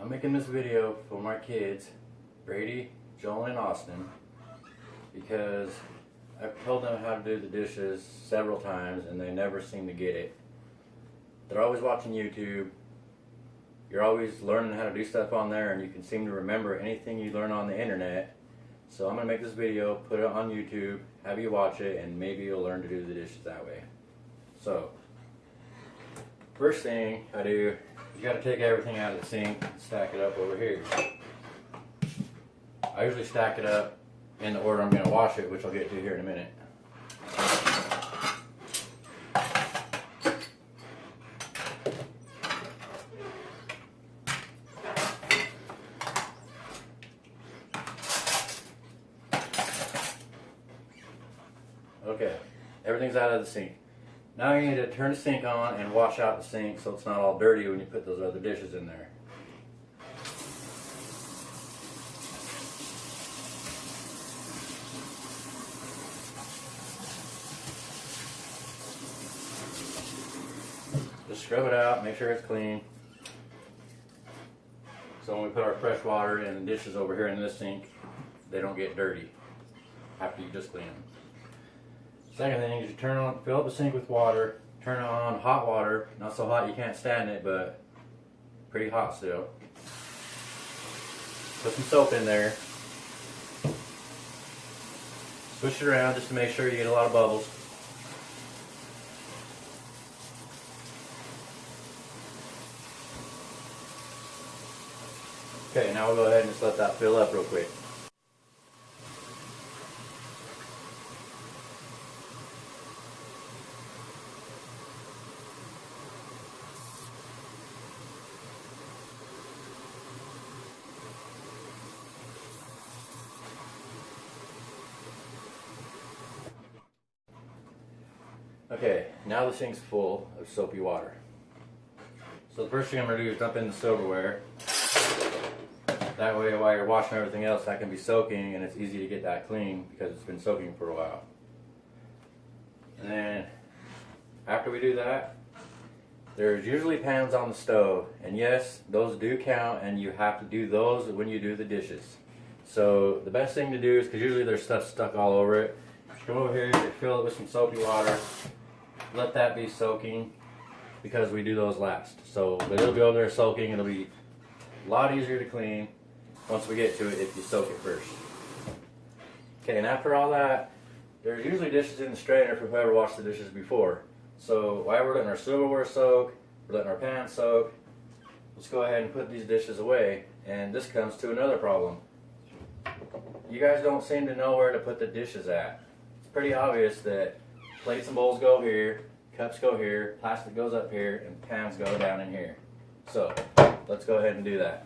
I'm making this video for my kids, Brady, Joel, and Austin, because I've told them how to do the dishes several times and they never seem to get it. They're always watching YouTube. You're always learning how to do stuff on there, and you can seem to remember anything you learn on the internet. So I'm going to make this video, put it on YouTube, have you watch it, and maybe you'll learn to do the dishes that way. So, first thing I do, you got to take everything out of the sink and stack it up over here. I usually stack it up in the order I'm going to wash it, which I'll get to here in a minute. Okay, everything's out of the sink. Now you need to turn the sink on and wash out the sink so it's not all dirty when you put those other dishes in there. Just scrub it out, make sure it's clean. So when we put our fresh water and the dishes over here in this sink, they don't get dirty after you just clean them. Second thing is you fill up the sink with water, turn on hot water, not so hot you can't stand it, but pretty hot still. Put some soap in there. Swish it around just to make sure you get a lot of bubbles. Okay, now we'll go ahead and just let that fill up real quick. Okay, now the sink's full of soapy water. So the first thing I'm going to do is dump in the silverware. That way while you're washing everything else, that can be soaking and it's easy to get that clean because it's been soaking for a while. And then after we do that, there's usually pans on the stove. And yes, those do count and you have to do those when you do the dishes. So the best thing to do is, because usually there's stuff stuck all over it, come over here, you fill it with some soapy water, let that be soaking because we do those last. So, but it'll be over there soaking, it'll be a lot easier to clean once we get to it if you soak it first. Okay, and after all that, there's usually dishes in the strainer for whoever washed the dishes before. So while we're letting our silverware soak, we're letting our pans soak, let's go ahead and put these dishes away. And this comes to another problem. You guys don't seem to know where to put the dishes at. It's pretty obvious that plates and bowls go here, cups go here, plastic goes up here, and pans go down in here. So, let's go ahead and do that.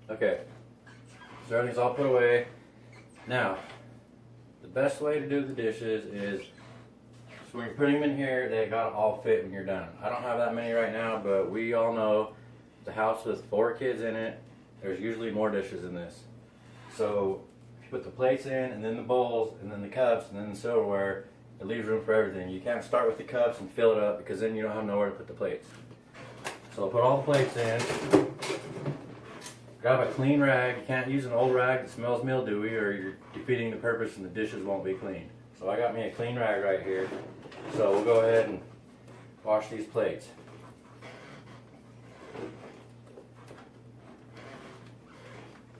Okay, so everything's all put away. Now, the best way to do the dishes is, so when you're putting them in here, they gotta all fit when you're done. I don't have that many right now, but we all know the house with 4 kids in it, there's usually more dishes in this. So, if you put the plates in, and then the bowls, and then the cups, and then the silverware, it leaves room for everything. You can't start with the cups and fill it up, because then you don't have nowhere to put the plates. So I'll put all the plates in. Grab a clean rag. You can't use an old rag that smells mildewy or you're defeating the purpose and the dishes won't be clean. So I got me a clean rag right here. So we'll go ahead and wash these plates.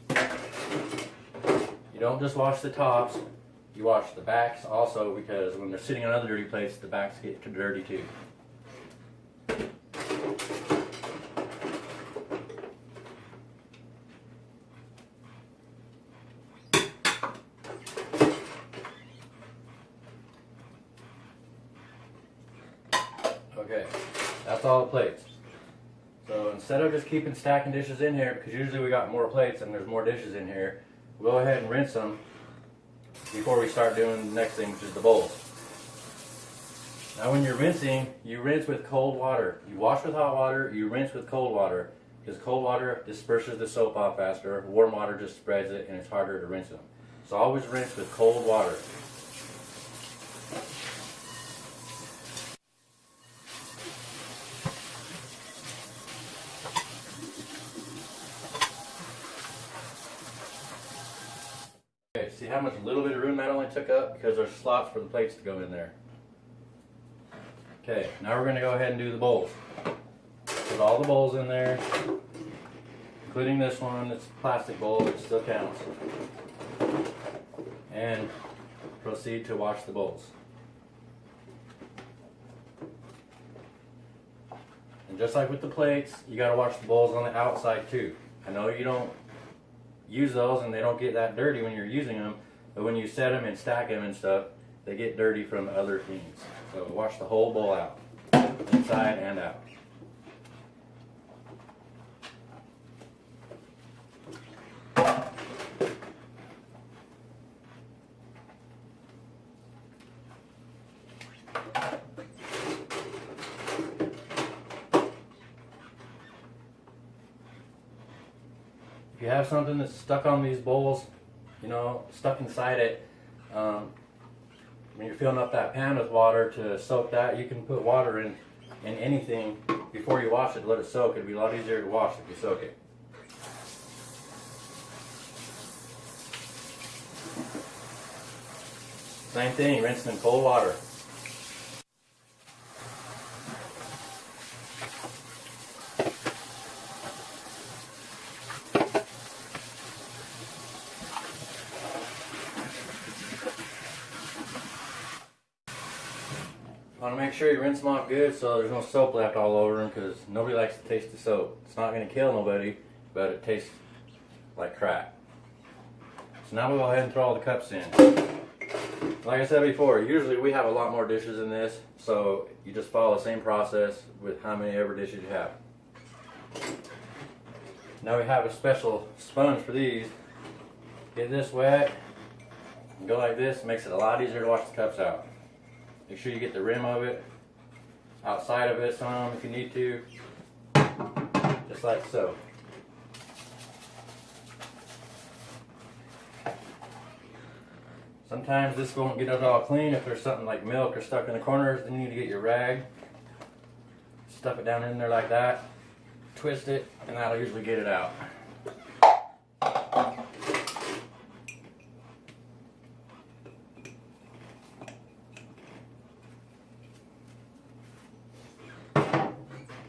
You don't just wash the tops, you wash the backs also, because when they're sitting on other dirty plates, the backs get dirty too. Okay, that's all the plates. So instead of just keeping stacking dishes in here, because usually we got more plates and there's more dishes in here, we'll go ahead and rinse them before we start doing the next thing, which is the bowls. Now when you're rinsing, you rinse with cold water. You wash with hot water, you rinse with cold water, because cold water disperses the soap off faster, warm water just spreads it and it's harder to rinse them. So always rinse with cold water. Okay, see how much little bit of room that only took up? Because there's slots for the plates to go in there. Okay, now we're going to go ahead and do the bowls. Put all the bowls in there, including this one. It's a plastic bowl, it still counts. And proceed to wash the bowls. And just like with the plates, you got to wash the bowls on the outside too. I know you don't use those and they don't get that dirty when you're using them, but when you set them and stack them and stuff, they get dirty from other things. So wash the whole bowl out, inside and out. If you have something that's stuck on these bowls, you know, stuck inside it, when you're filling up that pan with water to soak that, you can put water in anything before you wash it, let it soak. It'll be a lot easier to wash if you soak it. Same thing, rinse in cold water. You want to make sure you rinse them off good so there's no soap left all over them, because nobody likes to taste the soap. It's not going to kill nobody, but it tastes like crap. So now we'll go ahead and throw all the cups in. Like I said before, usually we have a lot more dishes than this, so you just follow the same process with how many ever dishes you have. Now we have a special sponge for these. Get this wet and go like this. It makes it a lot easier to wash the cups out. Make sure you get the rim of it, outside of it some if you need to, just like so. Sometimes this won't get it all clean. If there's something like milk or stuck in the corners, then you need to get your rag, stuff it down in there like that, twist it, and that'll usually get it out.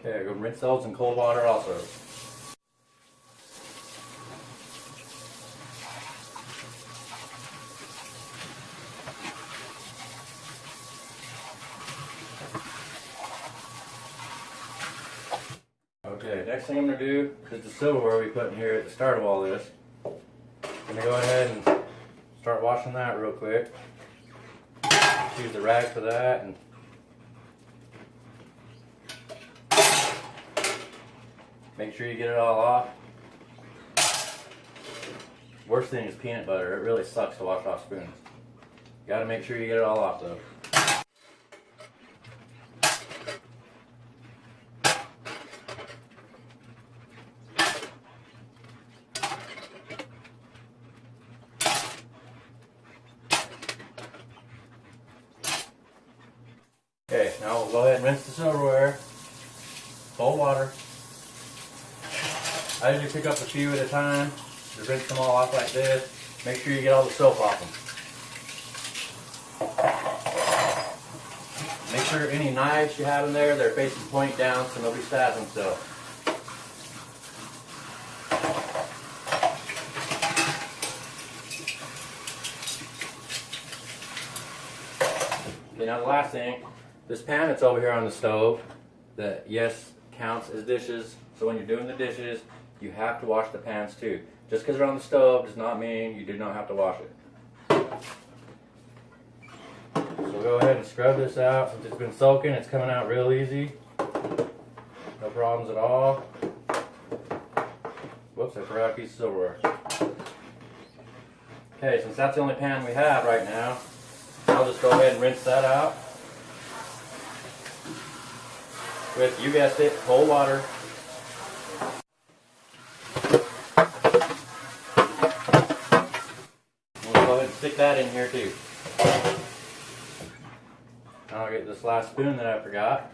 Okay, go rinse those in cold water also. Okay, next thing I'm going to do is the silverware we put in here at the start of all this. I'm going to go ahead and start washing that real quick. Use the rag for that, and make sure you get it all off. Worst thing is peanut butter. It really sucks to wash off spoons. You got to make sure you get it all off though. Okay, now we'll go ahead and rinse the silverware. Cold water. I usually pick up a few at a time. Just rinse them all off like this. Make sure you get all the soap off them. Make sure any knives you have in there, they're facing point down so nobody stabs themselves. Okay, now the last thing, this pan that's over here on the stove, that yes counts as dishes. So when you're doing the dishes, you have to wash the pans too. Just because they're on the stove does not mean you do not have to wash it. So go ahead and scrub this out. Since it's been soaking, it's coming out real easy. No problems at all. Whoops, I forgot a piece of silverware. Okay, since that's the only pan we have right now, I'll just go ahead and rinse that out with, you guessed it, cold water. We'll go ahead and stick that in here too. I'll get this last spoon that I forgot.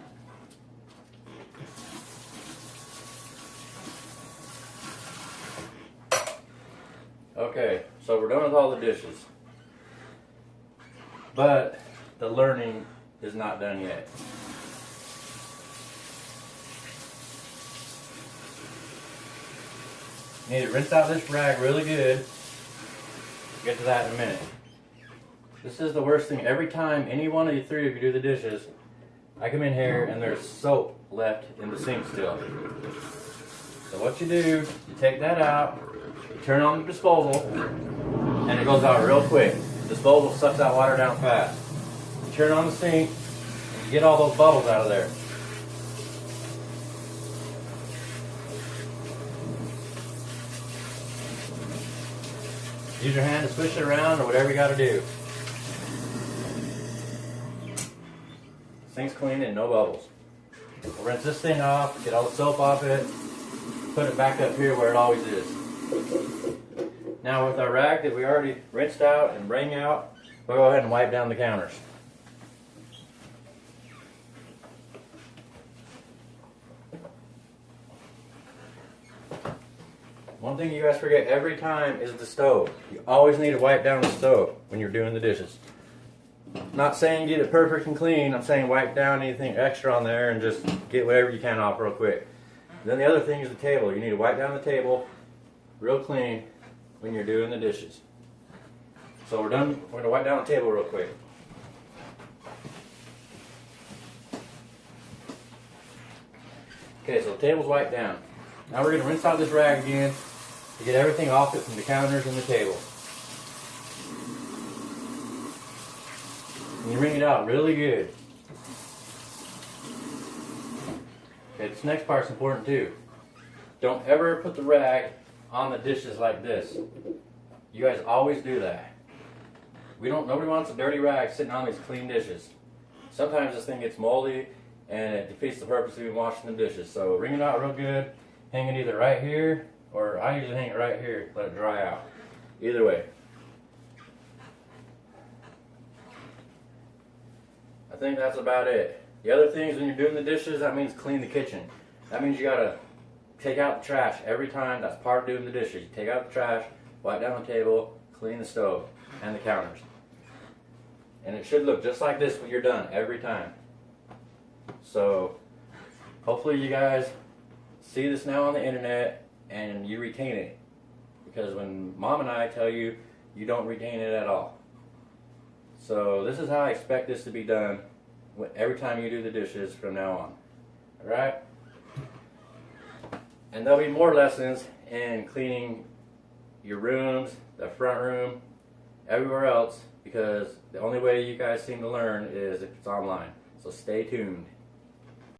Okay, so we're done with all the dishes. But the learning is not done yet. You need to rinse out this rag really good. We'll get to that in a minute. This is the worst thing. Every time any one of you three of you do the dishes, I come in here and there's soap left in the sink still. So what you do, you take that out, you turn on the disposal, and it goes out real quick. The disposal sucks that water down fast. You turn on the sink, and you get all those bubbles out of there. Use your hand to swish it around or whatever you got to do. Sink's clean and no bubbles. We'll rinse this thing off, get all the soap off it, put it back up here where it always is. Now with our rag that we already rinsed out and wring out, we'll go ahead and wipe down the counters. One thing you guys forget every time is the stove. You always need to wipe down the stove when you're doing the dishes. I'm not saying get it perfect and clean, I'm saying wipe down anything extra on there and just get whatever you can off real quick. Then the other thing is the table. You need to wipe down the table real clean when you're doing the dishes. So we're done. We're going to wipe down the table real quick. Okay, so the table's wiped down. Now we're going to rinse out this rag again to get everything off it from the counters and the table. And you wring it out really good. Okay, this next part's important too. Don't ever put the rag on the dishes like this. You guys always do that. Nobody wants a dirty rag sitting on these clean dishes. Sometimes this thing gets moldy and it defeats the purpose of even washing the dishes. So wring it out real good, hang it either right here, or I usually hang it right here, let it dry out. Either way. I think that's about it. The other things when you're doing the dishes, that means clean the kitchen. That means you gotta take out the trash every time. That's part of doing the dishes. You take out the trash, wipe down the table, clean the stove and the counters. And it should look just like this when you're done every time. So hopefully you guys see this now on the internet and you retain it. Because when Mom and I tell you, you don't retain it at all. So this is how I expect this to be done every time you do the dishes from now on. Alright? And there'll be more lessons in cleaning your rooms, the front room, everywhere else, because the only way you guys seem to learn is if it's online. So stay tuned.